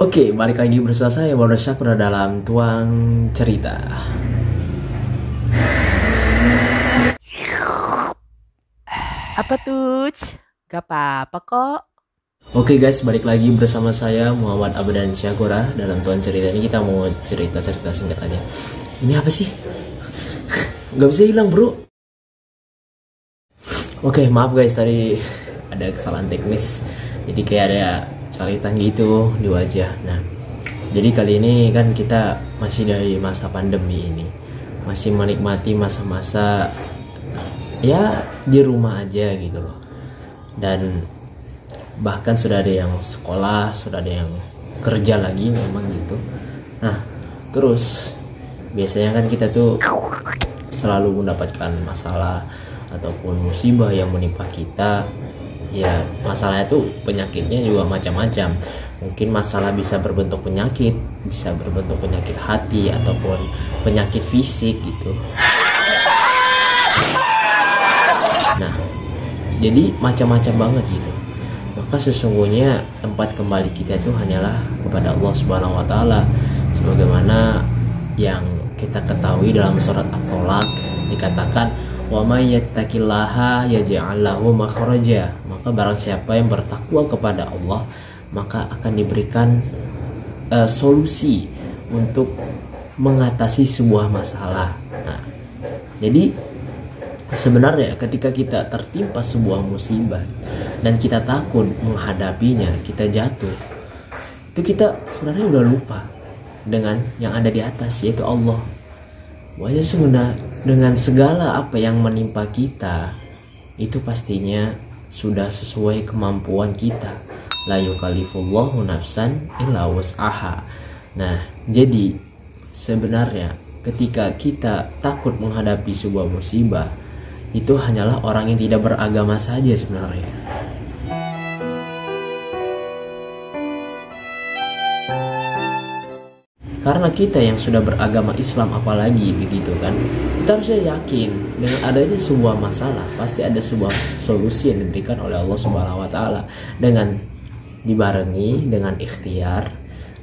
Oke, balik lagi bersama saya Waldo Syakra dalam Tuang Cerita. Apa tuh? Gak apa-apa kok. Oke guys, balik lagi bersama saya Muhammad Abdan Syakura dalam Tuang Cerita. Ini kita mau cerita-cerita singkat aja. Ini apa sih? Gak bisa hilang bro. Oke, maaf guys, tadi ada kesalahan teknis. Jadi kayak ada calitan gitu di wajah. Nah, jadi kali ini kan kita masih dari masa pandemi ini, masih menikmati masa-masa ya di rumah aja gitu loh. Dan bahkan sudah ada yang sekolah, sudah ada yang kerja lagi memang gitu. Nah, terus biasanya kan kita tuh selalu mendapatkan masalah ataupun musibah yang menimpa kita. Ya, masalahnya tuh penyakitnya juga macam-macam. Mungkin masalah bisa berbentuk penyakit, bisa berbentuk penyakit hati ataupun penyakit fisik gitu. Nah, jadi macam-macam banget gitu. Maka sesungguhnya tempat kembali kita itu hanyalah kepada Allah Subhanahu wa taala. Sebagaimana yang kita ketahui dalam surat At-Tolaq dikatakan, "Wa may yattaqillaha yaj'al lahu makhraja." Maka barang siapa yang bertakwa kepada Allah, maka akan diberikan solusi untuk mengatasi sebuah masalah. Nah, jadi sebenarnya ketika kita tertimpa sebuah musibah dan kita takut menghadapinya, kita jatuh, itu kita sebenarnya udah lupa dengan yang ada di atas, yaitu Allah. Wajah sebenarnya dengan segala apa yang menimpa kita, itu pastinya sudah sesuai kemampuan kita. La yukallifullahu nafsan illa wus'aha. Nah, jadi sebenarnya ketika kita takut menghadapi sebuah musibah, itu hanyalah orang yang tidak beragama saja sebenarnya. Karena kita yang sudah beragama Islam apalagi begitu kan, kita harusnya yakin dengan adanya sebuah masalah pasti ada sebuah solusi yang diberikan oleh Allah Subhanahu wa taala, dengan dibarengi dengan ikhtiar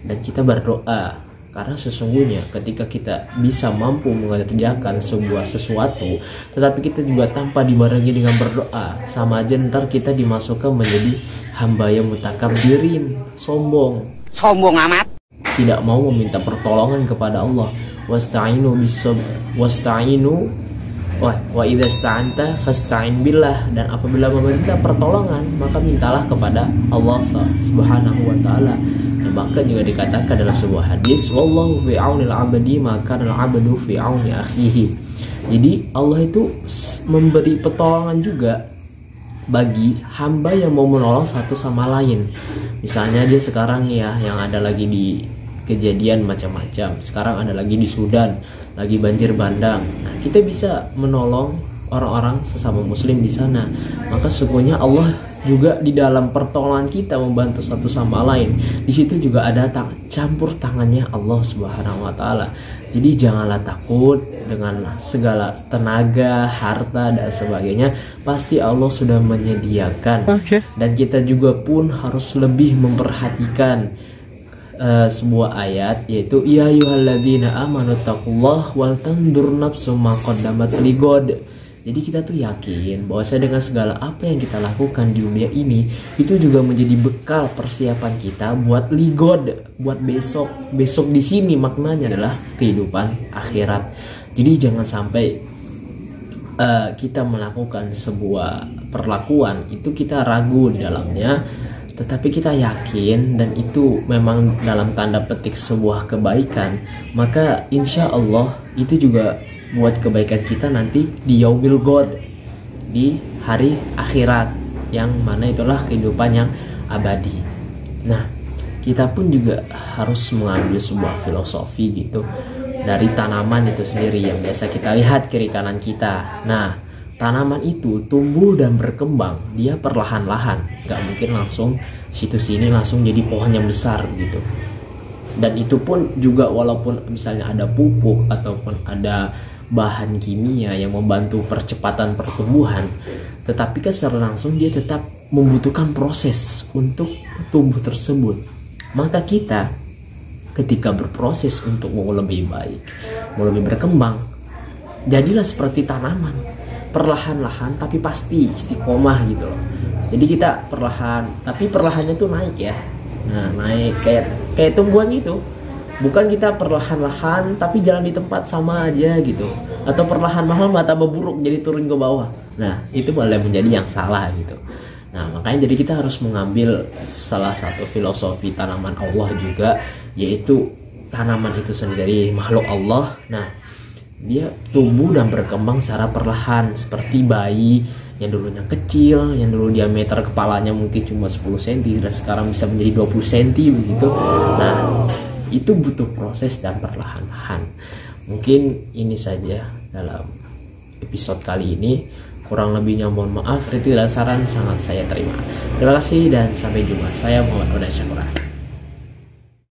dan kita berdoa. Karena sesungguhnya ketika kita bisa mampu mengerjakan sebuah sesuatu tetapi kita juga tanpa dibarengi dengan berdoa, sama aja ntar kita dimasukkan menjadi hamba yang mutakabbirin, sombong amat, tidak mau meminta pertolongan kepada Allah. Wasta'inu wa idza sta'anta fasta'in billah. Dan apabila meminta pertolongan, maka mintalah kepada Allah Subhanahu wa taala. Dan bahkan juga dikatakan dalam sebuah hadis, wallahu fi aunil 'abdi ma kana al-'abdu fi auni akhihi. Jadi Allah itu memberi pertolongan juga bagi hamba yang mau menolong satu sama lain. Misalnya aja sekarang ya, yang ada lagi di kejadian macam-macam. Sekarang ada lagi di Sudan, lagi banjir bandang. Nah, kita bisa menolong orang-orang sesama muslim di sana. Maka sesungguhnya Allah juga di dalam pertolongan kita membantu satu sama lain. Di situ juga ada campur tangannya Allah Subhanahu wa taala. Jadi janganlah takut dengan segala tenaga, harta dan sebagainya. Pasti Allah sudah menyediakan. Dan kita juga pun harus lebih memperhatikan sebuah ayat, yaitu ya ayyuhalladzina amanu taqullaha wal tandur nafsum ma qaddamat ligod. Jadi kita tuh yakin bahwa dengan segala apa yang kita lakukan di dunia ini itu juga menjadi bekal persiapan kita buat ligod, buat besok di sini. Maknanya adalah kehidupan akhirat. Jadi jangan sampai kita melakukan sebuah perlakuan itu kita ragu di dalamnya, tetapi kita yakin dan itu memang dalam tanda petik sebuah kebaikan, maka insya Allah itu juga buat kebaikan kita nanti di yaumil god, di hari akhirat, yang mana itulah kehidupan yang abadi. Nah, kita pun juga harus mengambil sebuah filosofi gitu dari tanaman itu sendiri yang biasa kita lihat kiri kanan kita. Nah, tanaman itu tumbuh dan berkembang, dia perlahan-lahan, gak mungkin langsung situ sini langsung jadi pohon yang besar gitu. Dan itu pun juga walaupun misalnya ada pupuk ataupun ada bahan kimia yang membantu percepatan pertumbuhan, tetapi kan secara langsung dia tetap membutuhkan proses untuk tumbuh tersebut. Maka kita ketika berproses untuk mau lebih baik, mau lebih berkembang, jadilah seperti tanaman, perlahan-lahan tapi pasti istiqomah gitu loh. Jadi kita perlahan, tapi perlahannya tuh naik ya. Nah, naik kayak tumbuhan gitu. Bukan kita perlahan-lahan tapi jalan di tempat sama aja gitu. Atau perlahan-lahan malah tambah buruk jadi turun ke bawah. Nah, itu malah menjadi yang salah gitu. Nah, makanya jadi kita harus mengambil salah satu filosofi tanaman Allah juga, yaitu tanaman itu sendiri makhluk Allah. Nah, dia tumbuh dan berkembang secara perlahan seperti bayi yang dulunya kecil, yang dulu diameter kepalanya mungkin cuma 10 cm dan sekarang bisa menjadi 20 cm begitu. Nah, itu butuh proses dan perlahan-lahan. Mungkin ini saja dalam episode kali ini. Kurang lebihnya mohon maaf, kritik dan saran sangat saya terima. Terima kasih dan sampai jumpa. Saya Muhammad Oda Syakura.